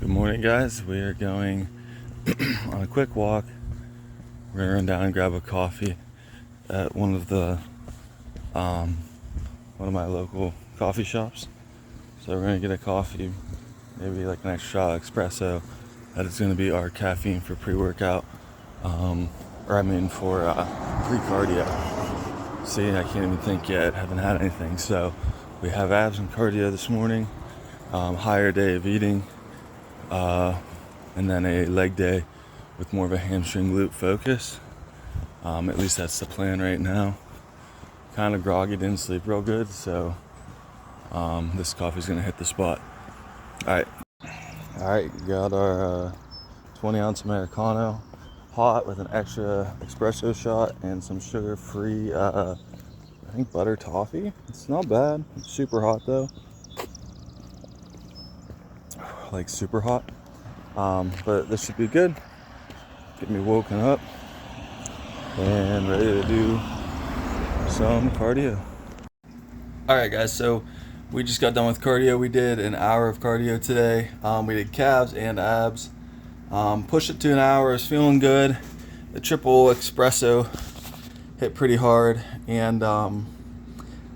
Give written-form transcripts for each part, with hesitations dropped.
Good morning, guys. We are going on a quick walk. We're gonna run down and grab a coffee at one of my local coffee shops. So we're gonna get a coffee, maybe like an extra shot espresso. That is gonna be our caffeine for pre-workout, for pre-cardio. See, I can't even think yet. Haven't had anything. So we have abs and cardio this morning. Higher day of eating. And then a leg day with more of a hamstring glute focus. At least that's the plan right now. Kind of groggy, didn't sleep real good, so this coffee's gonna hit the spot. All right, got our 20-ounce Americano, hot with an extra espresso shot and some sugar-free, I think butter toffee. It's not bad. It's super hot though. Like super hot. But this should be good. Get me woken up and ready to do some cardio. Alright guys, so we just got done with cardio. We did an hour of cardio today. We did calves and abs. Pushed it to an hour. I was feeling good. The triple espresso hit pretty hard, and I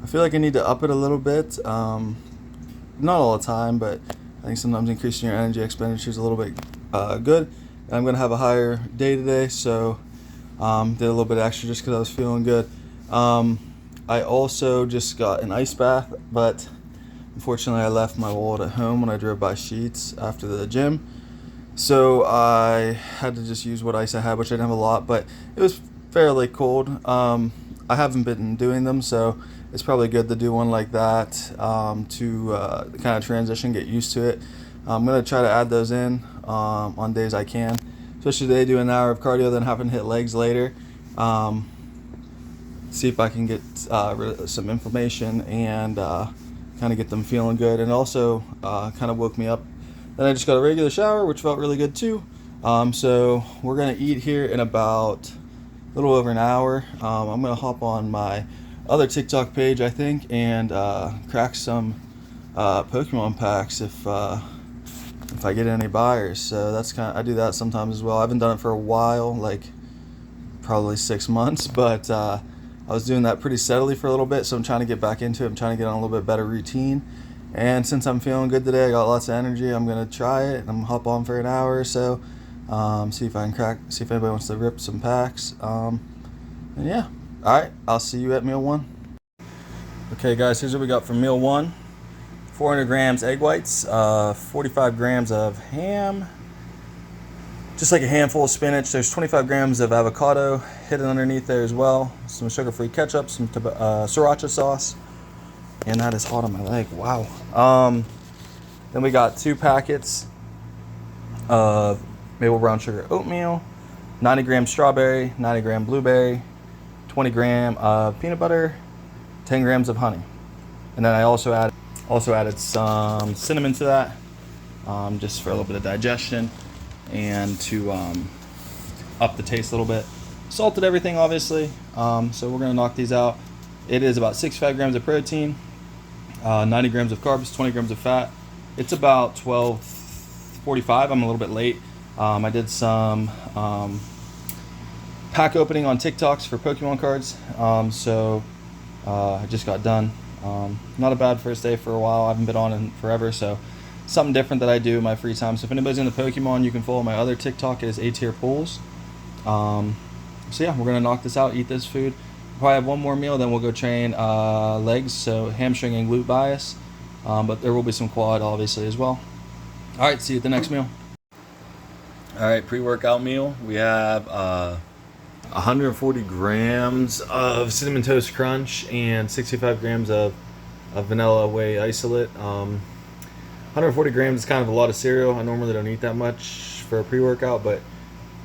feel like I need to up it a little bit. Not all the time, but I think sometimes increasing your energy expenditure is a little bit good. And I'm going to have a higher day today, so did a little bit extra just because I was feeling good. I also just got an ice bath, but unfortunately I left my wallet at home when I drove by Sheets after the gym. So I had to just use what ice I had, which I didn't have a lot, but it was fairly cold. I haven't been doing them, so it's probably good to do one like that to kind of transition, get used to it. I'm going to try to add those in on days I can, especially today, do an hour of cardio, then having to hit legs later. See if I can get rid of some inflammation and kind of get them feeling good. And also kind of woke me up. Then I just got a regular shower, which felt really good too. So we're going to eat here in about a little over an hour. I'm going to hop on my other TikTok page, I think, and crack some Pokemon packs if I get any buyers. So that's I do that sometimes as well. I haven't done it for a while, like probably 6 months, but I was doing that pretty steadily for a little bit, so I'm trying to get back into it. I'm trying to get on a little bit better routine. And since I'm feeling good today, I got lots of energy, I'm gonna try it, and I'm gonna hop on for an hour or so, see if I can see if anybody wants to rip some packs. And yeah, all right, I'll see you at meal one. Okay guys, here's what we got for meal one. 400 grams egg whites, 45 grams of ham, just like a handful of spinach. There's 25 grams of avocado hidden underneath there as well. Some sugar-free ketchup, some sriracha sauce, and that is hot on my leg. Wow. Then we got 2 packets of maple brown sugar oatmeal, 90 gram strawberry, 90 gram blueberry, 20 gram of peanut butter, 10 grams of honey. And then I also added some cinnamon to that, just for a little bit of digestion and to up the taste a little bit. Salted everything, obviously. So we're gonna knock these out. It is about 65 grams of protein, 90 grams of carbs, 20 grams of fat. It's about 12:45. I'm a little bit late. I did some pack opening on TikToks for Pokemon cards. So I just got done. Not a bad first day for a while. I haven't been on in forever, so something different that I do in my free time. So if anybody's into Pokemon, you can follow my other TikTok. It is A-Tier Pools. So yeah, we're gonna knock this out, eat this food. Probably have one more meal, then we'll go train legs, so hamstring and glute bias. But there will be some quad, obviously, as well. All right, see you at the next meal. All right, pre-workout meal. We have 140 grams of Cinnamon Toast Crunch and 65 grams of vanilla whey isolate. 140 grams is kind of a lot of cereal. I normally don't eat that much for a pre-workout, but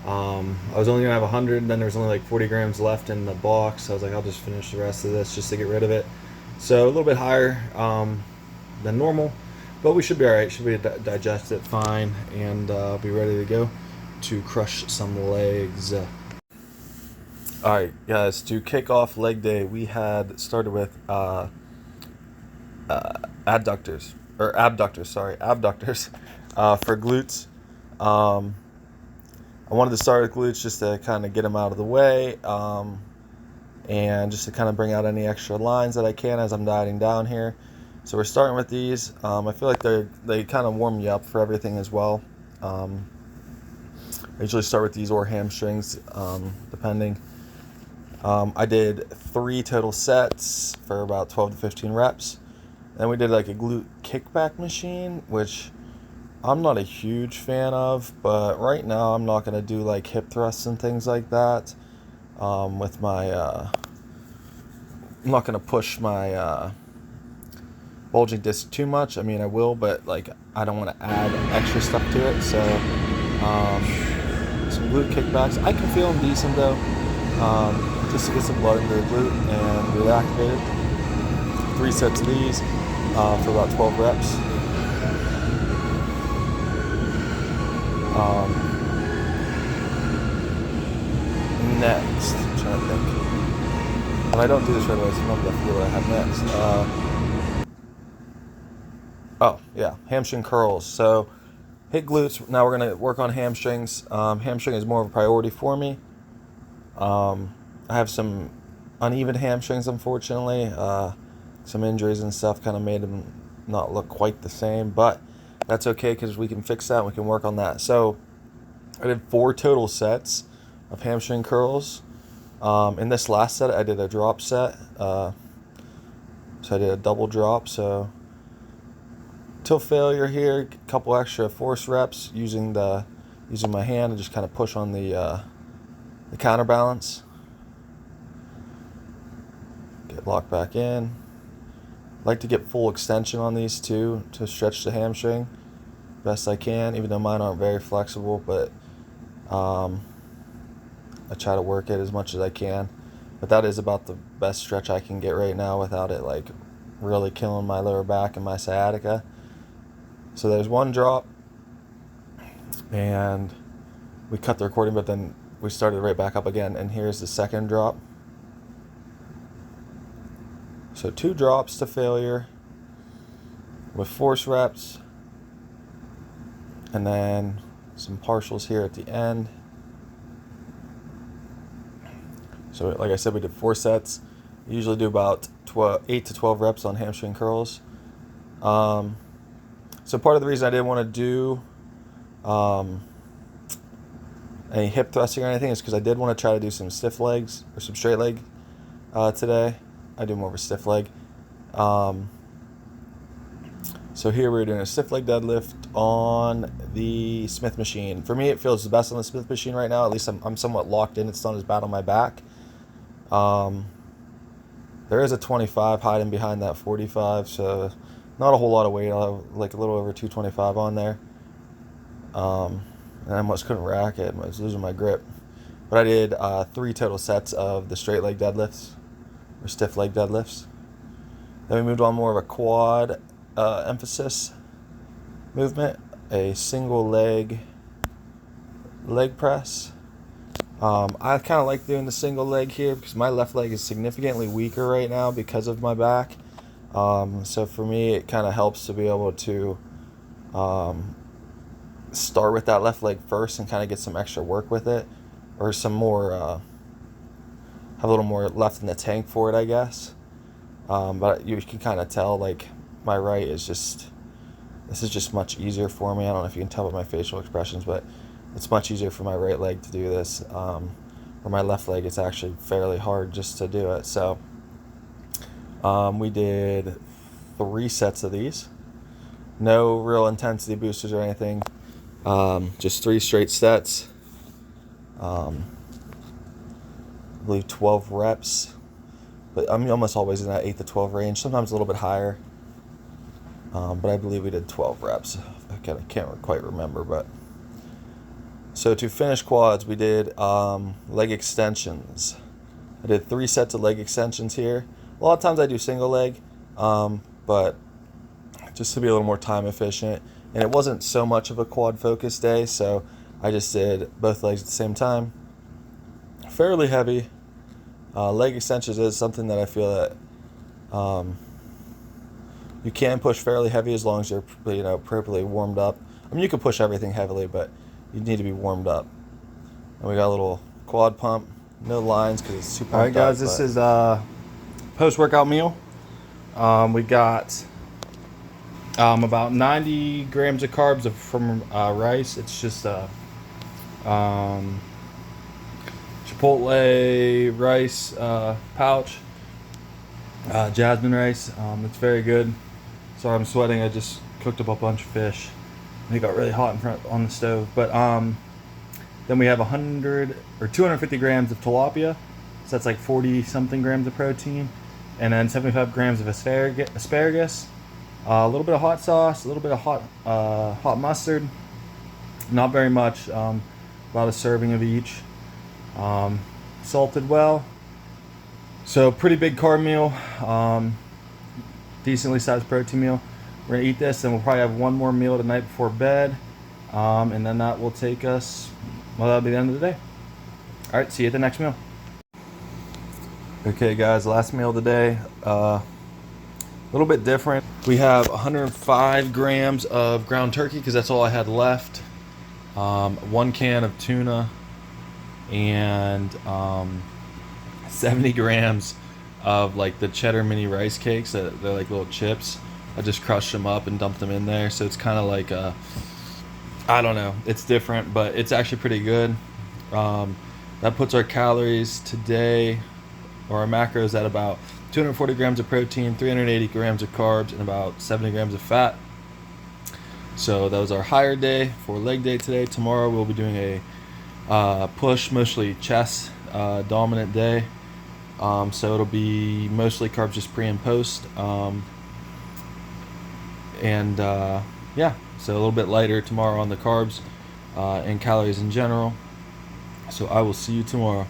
I was only gonna have 100, and then there was only like 40 grams left in the box. So I was like, I'll just finish the rest of this just to get rid of it. So a little bit higher than normal, but we should be all right. Should be digest it fine, and be ready to go to crush some legs. All right, guys, to kick off leg day, we had started with abductors. For glutes, I wanted to start with glutes just to kind of get them out of the way, and just to kind of bring out any extra lines that I can as I'm dieting down here. So we're starting with these. I feel like they kind of warm you up for everything as well. I usually start with these or hamstrings, depending. I did 3 total sets for about 12 to 15 reps. Then we did like a glute kickback machine, which I'm not a huge fan of, but right now I'm not going to do like hip thrusts and things like that. With my, I'm not going to push my bulging disc too much. I mean, I will, but like I don't want to add extra stuff to it. So some glute kickbacks. I can feel them decent though. Just to get some blood into the glute and get it activated. 3 sets of these for about 12 reps. Next, I'm trying to think. When I don't do this right away, sometimes I forget what I have next. Hamstring curls. So hit glutes. Now we're going to work on hamstrings. Hamstring is more of a priority for me. I have some uneven hamstrings, unfortunately. Some injuries and stuff kind of made them not look quite the same, but that's okay because we can fix that and we can work on that. So I did 4 total sets of hamstring curls. In this last set, I did a drop set. So I did a double drop. So till failure here, a couple extra force reps using my hand and just kind of push on the counterbalance. Get locked back in. Like to get full extension on these too to stretch the hamstring best I can, even though mine aren't very flexible, but I try to work it as much as I can. But that is about the best stretch I can get right now without it like really killing my lower back and my sciatica. So there's 1 drop, and we cut the recording, but then we started right back up again, and here's the 2nd drop. So 2 drops to failure with force reps, and then some partials here at the end. So like I said, we did 4 sets. We usually do about 8 to 12 reps on hamstring curls. So part of the reason I didn't want to do any hip thrusting or anything is because I did want to try to do some stiff legs or some straight leg today. I do more of a stiff leg. So here we're doing a stiff leg deadlift on the Smith machine. For me, it feels the best on the Smith machine right now. At least I'm somewhat locked in. It's not as bad on my back. There is a 25 hiding behind that 45, so not a whole lot of weight. I'll have like a little over 225 on there. And I almost couldn't rack it. I was losing my grip. But I did 3 total sets of the straight leg deadlifts or stiff leg deadlifts. Then we moved on more of a quad emphasis movement, a single leg press. I kind of like doing the single leg here because my left leg is significantly weaker right now because of my back. So for me, it kind of helps to be able to start with that left leg first and kind of get some extra work with it, or some more, have a little more left in the tank for it, I guess. But you can kind of tell, like, my right is just, this is just much easier for me. I don't know if you can tell by my facial expressions, but it's much easier for my right leg to do this. For my left leg, it's actually fairly hard just to do it. So we did 3 sets of these. No real intensity boosters or anything. Just 3 straight sets. I believe 12 reps. But I'm almost always in that 8 to 12 range, sometimes a little bit higher. But I believe we did 12 reps. I can't quite remember, but. So to finish quads, we did leg extensions. I did 3 sets of leg extensions here. A lot of times I do single leg, but just to be a little more time efficient. And it wasn't so much of a quad focus day, so I just did both legs at the same time. Fairly heavy. Leg extensions is something that I feel that you can push fairly heavy as long as you're appropriately warmed up I mean, you could push everything heavily, but you need to be warmed up. And we got a little quad pump, no lines because it's super. All right, guys, this is post-workout meal. We got about 90 grams of carbs from rice. It's just Chipotle rice pouch, jasmine rice. It's very good. Sorry, I'm sweating. I just cooked up a bunch of fish. It got really hot in front on the stove. But then we have 100 or 250 grams of tilapia. So that's like 40 something grams of protein, and then 75 grams of asparagus. A little bit of hot sauce, a little bit of hot mustard. Not very much. About a serving of each. Salted well. So pretty big carb meal. Decently sized protein meal. We're gonna eat this, and we'll probably have one more meal tonight before bed, and then that will take us. Well, that'll be the end of the day. All right, see you at the next meal. Okay, guys, last meal of the day. A little bit different. We have 105 grams of ground turkey because that's all I had left. 1 can of tuna, and 70 grams of like the cheddar mini rice cakes. They're like little chips. I just crushed them up and dumped them in there. So it's kind of like I don't know. It's different, but it's actually pretty good. That puts our calories today, or our macros, at about 240 grams of protein, 380 grams of carbs, and about 70 grams of fat. So that was our higher day for leg day today. Tomorrow we'll be doing a push, mostly chest dominant day. So it'll be mostly carbs, just pre and post. Yeah, so a little bit lighter tomorrow on the carbs and calories in general. So I will see you tomorrow.